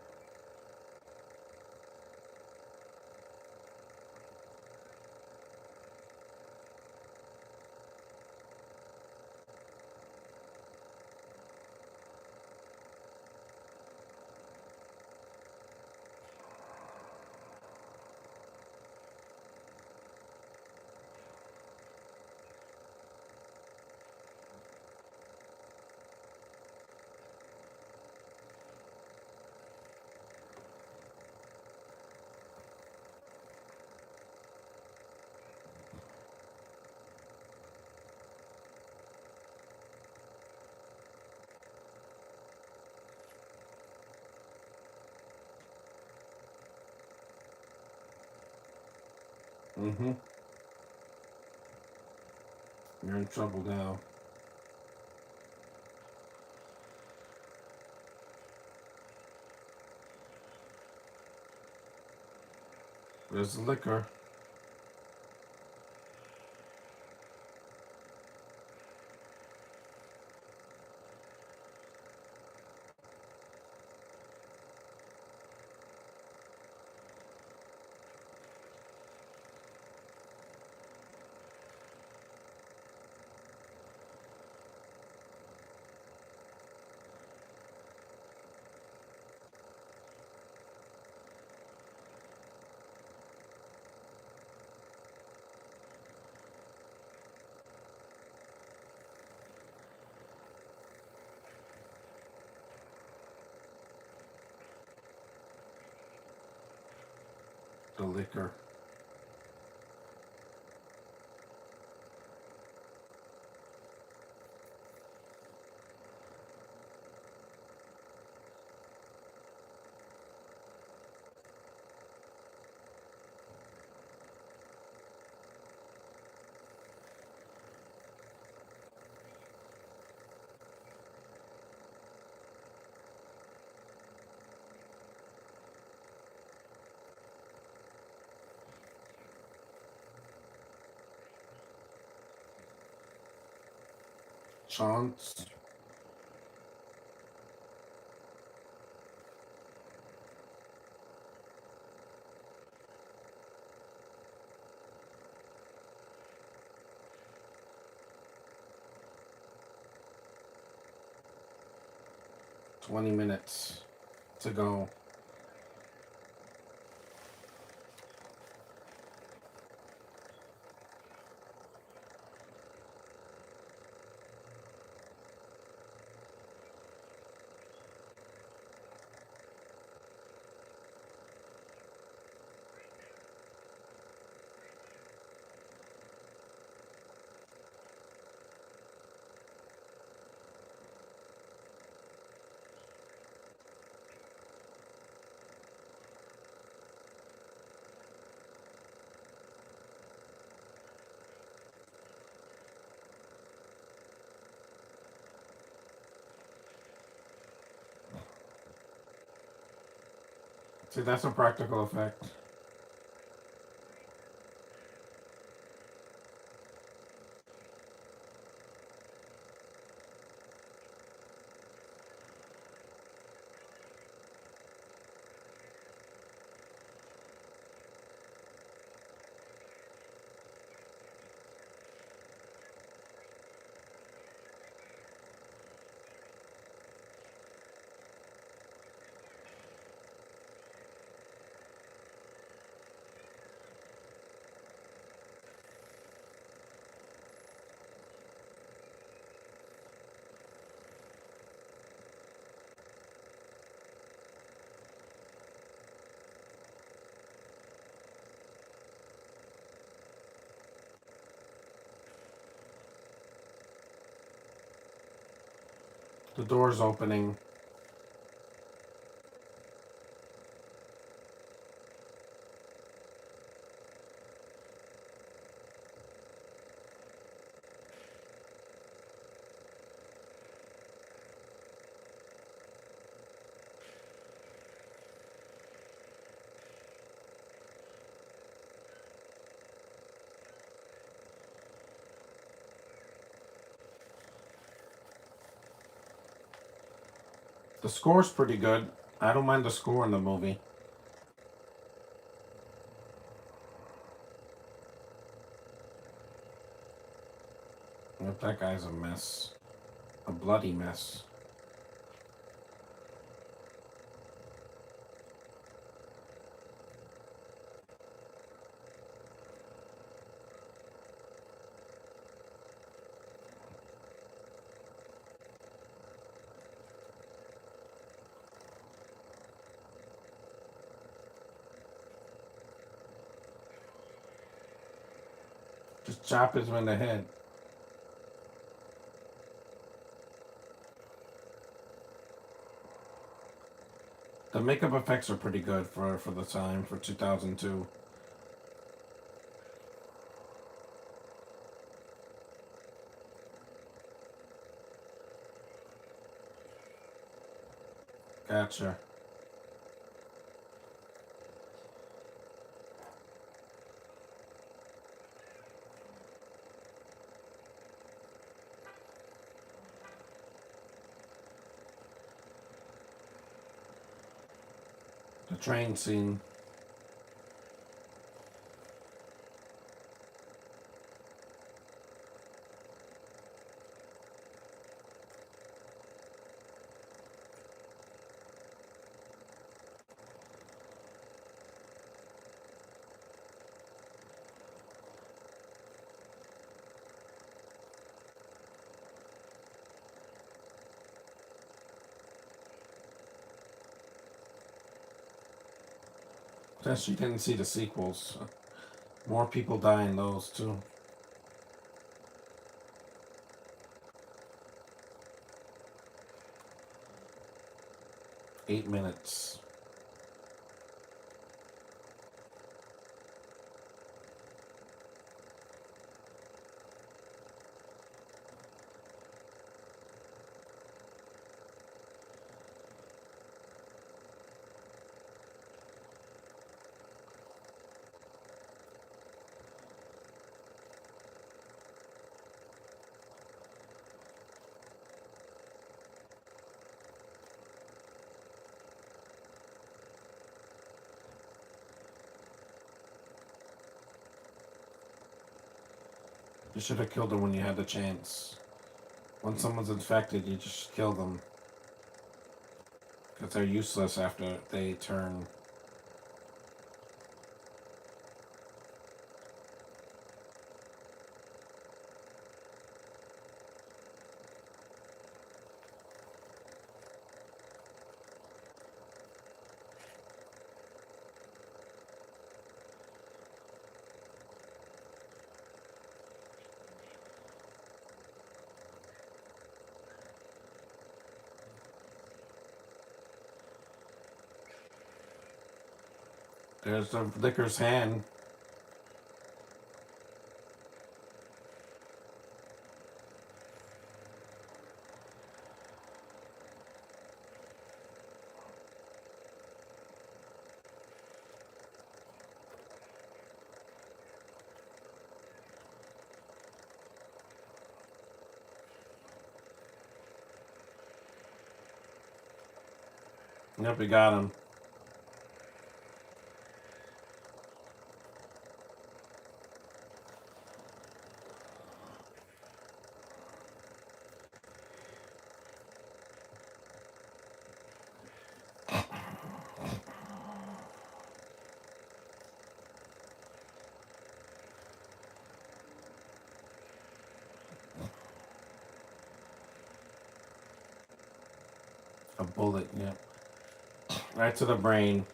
Mm-hmm. You're in trouble now. There's the liquor. The liquor. Chance. $20 to go. See, that's a practical effect. The door's opening. The score's pretty good. I don't mind the score in the movie. Yep, that guy's a mess. A bloody mess. Just chop him in the head. The makeup effects are pretty good for the time, for 2002. Gotcha. The train scene. Guess you didn't see the sequels. More people die in those too. 8 minutes. You should have killed them when you had the chance. When someone's infected, you just kill them. Because they're useless after they turn. There's the licker's hand. Yep, we got him. A bullet, yep. Right to the brain.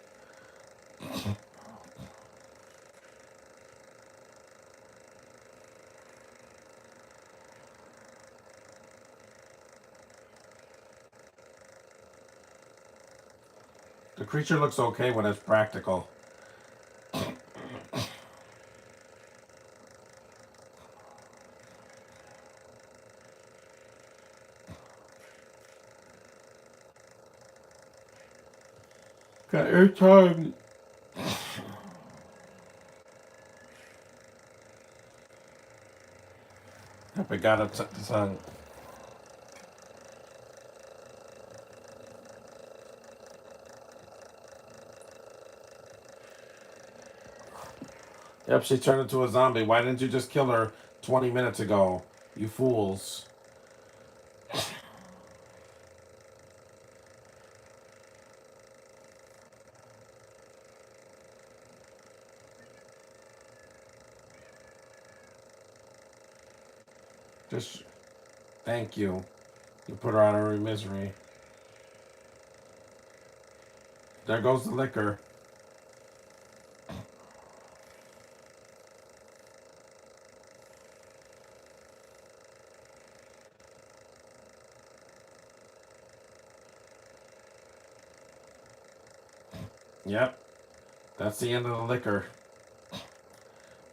The creature looks okay when it's practical. Got every time. Yep, we got it. The sun. Yep, she turned into a zombie. Why didn't you just kill her 20 minutes ago? You fools. Just thank you. You put her out of her misery. There goes the liquor. Yep. That's the end of the liquor.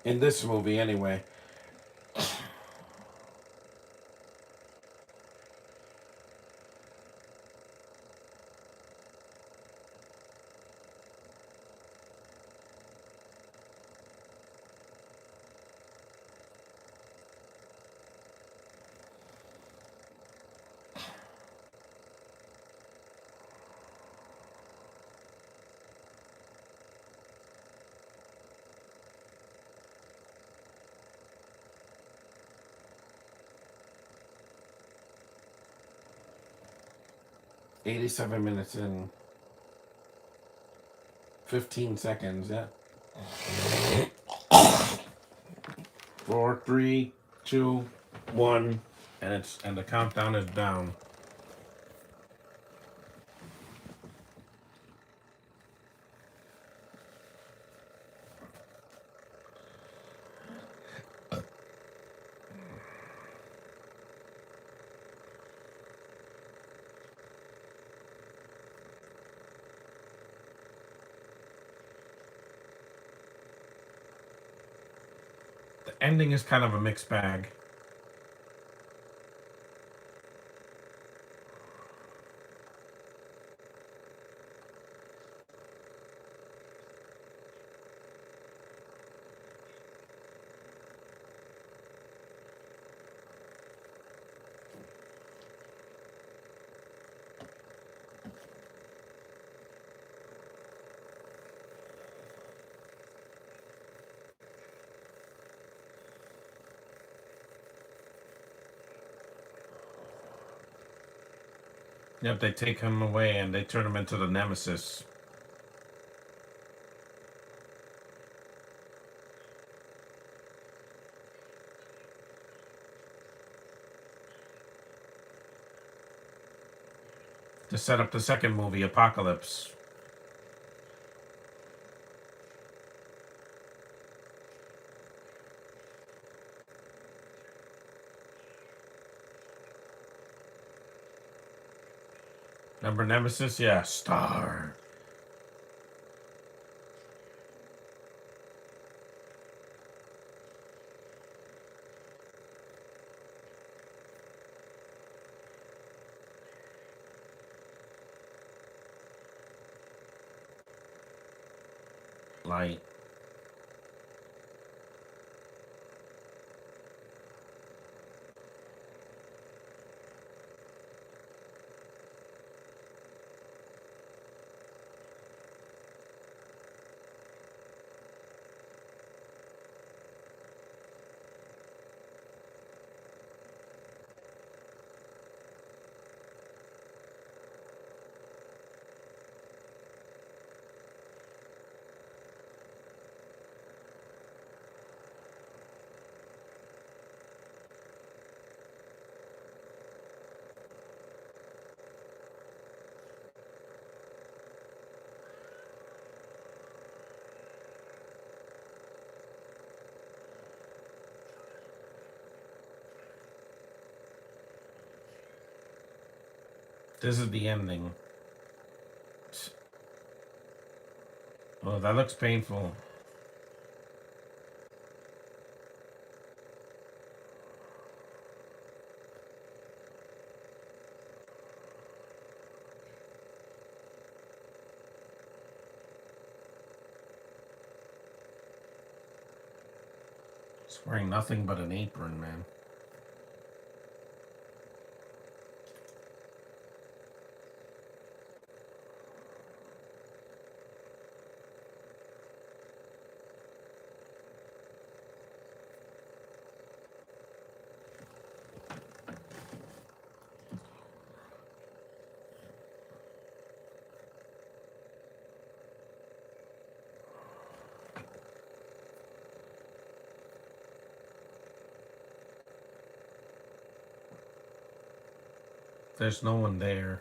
In this movie, anyway. 87 minutes in 15 seconds. Yeah. 4, 3, 2, 1. And the countdown is down. The ending is kind of a mixed bag. Yep, they take him away and they turn him into the Nemesis. To set up the second movie, Apocalypse. Remember Nemesis? Yeah, Star. Light. This is the ending. Oh, that looks painful. He's wearing nothing but an apron, man. There's no one there.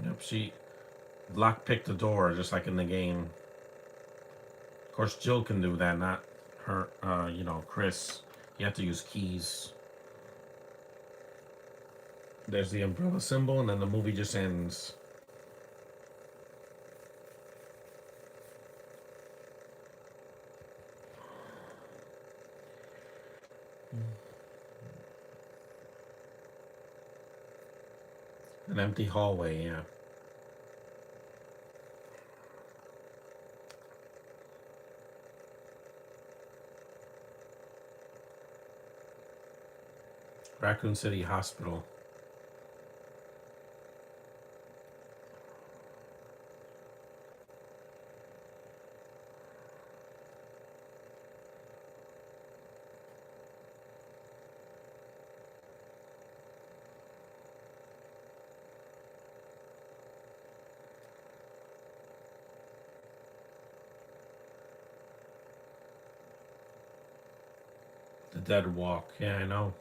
Yep, she lockpicked the door just like in the game. Of course, Jill can do that, not her. Chris. You have to use keys. There's the umbrella symbol, and then the movie just ends. An empty hallway, yeah. Raccoon City Hospital. The Dead Walk. Yeah, I know.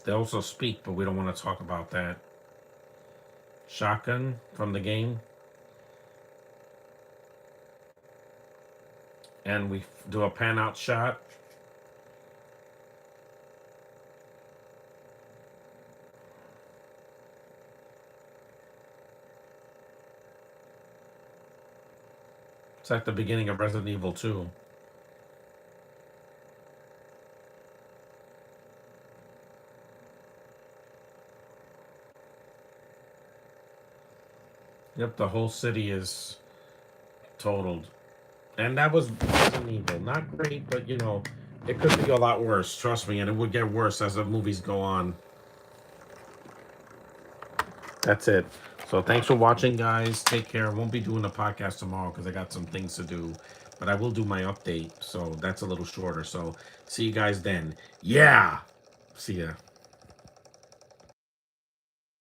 They also speak, but we don't want to talk about that. Shotgun from the game. And we do a pan out shot. It's like the beginning of Resident Evil 2. Yep, the whole city is totaled. And that was Resident Evil. Not great, but you know, it could be a lot worse. Trust me, and it would get worse as the movies go on. That's it. So thanks for watching, guys. Take care. I won't be doing a podcast tomorrow because I got some things to do. But I will do my update. So that's a little shorter. So see you guys then. Yeah. See ya.